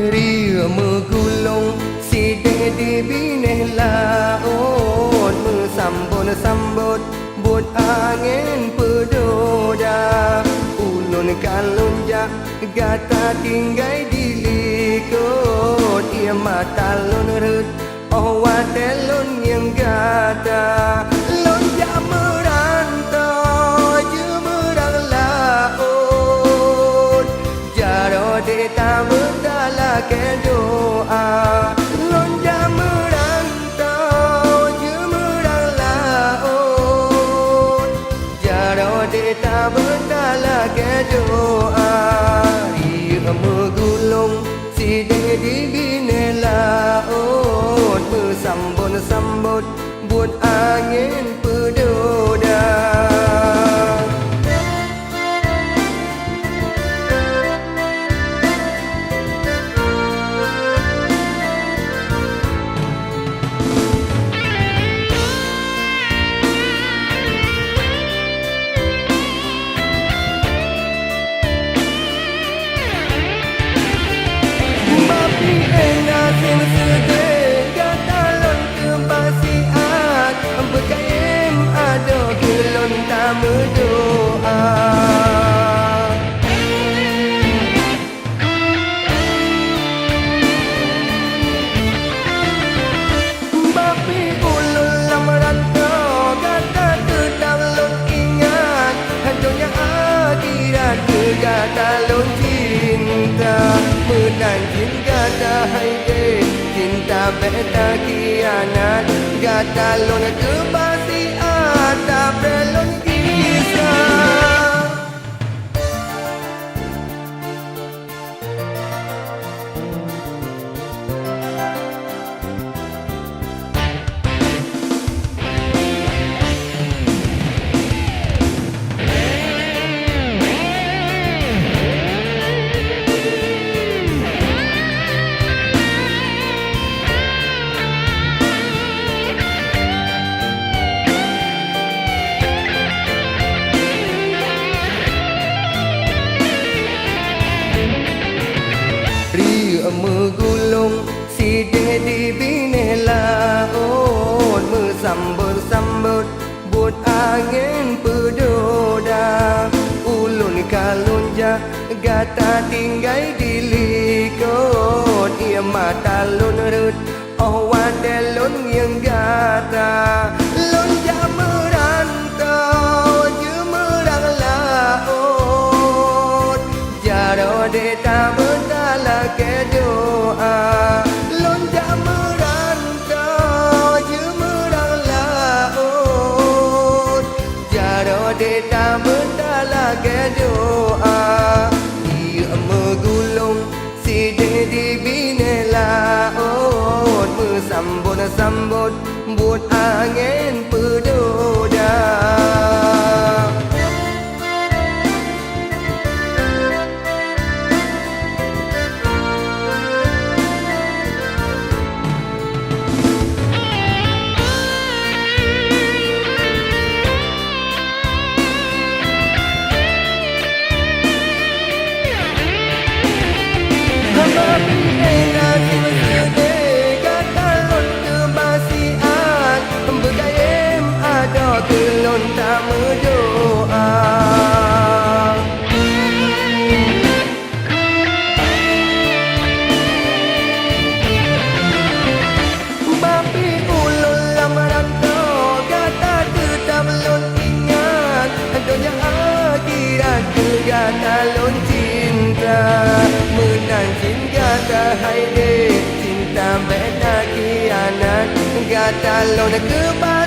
Ria megulung sidang di bineh laut Sambut buat angin pedoda Ulun kalunjak gata tinggai di likut Ia mata lun rut oh watelun yang gata Lonjak merantau je merang laut Jaro deta berdala ke doa Lonjak merantau je merang laut Jaro deta berdala ke doa Ia megulung sidang di bine laut Sambut buat angin pedoda Bapi enak yang sedih Gatalon kebasian Berkaim ada kelon tak berdoa Bapi ulun lamaran kau Gata tetap lon ingat Dunia akhirat Gatalon cinta Menang cinta hai cinta beta kianat gatalon kebasian tak belon kisah megulung sidang di bine laut Sambut buat angin pedoda Ulun kalunjak gata tinggai di likut Ia mata lun rut oh wadelun yang gata Lonjak merantau je merang laut Jaro deta berdala ke doa Lonjak merantau je merang laut Jaro deta berdala ke doa Ia megulung sidang di bine laut Sambut buat angin pedoda Bapi enak yang sedih gatalon kebasian Berkaim ada kelon tak berdoa Bapi ulun lamaran kau gata tetap lon ingat Dunia akhirat gatalon cinta Menang cinta hai cinta beta kianat gatalon kebasian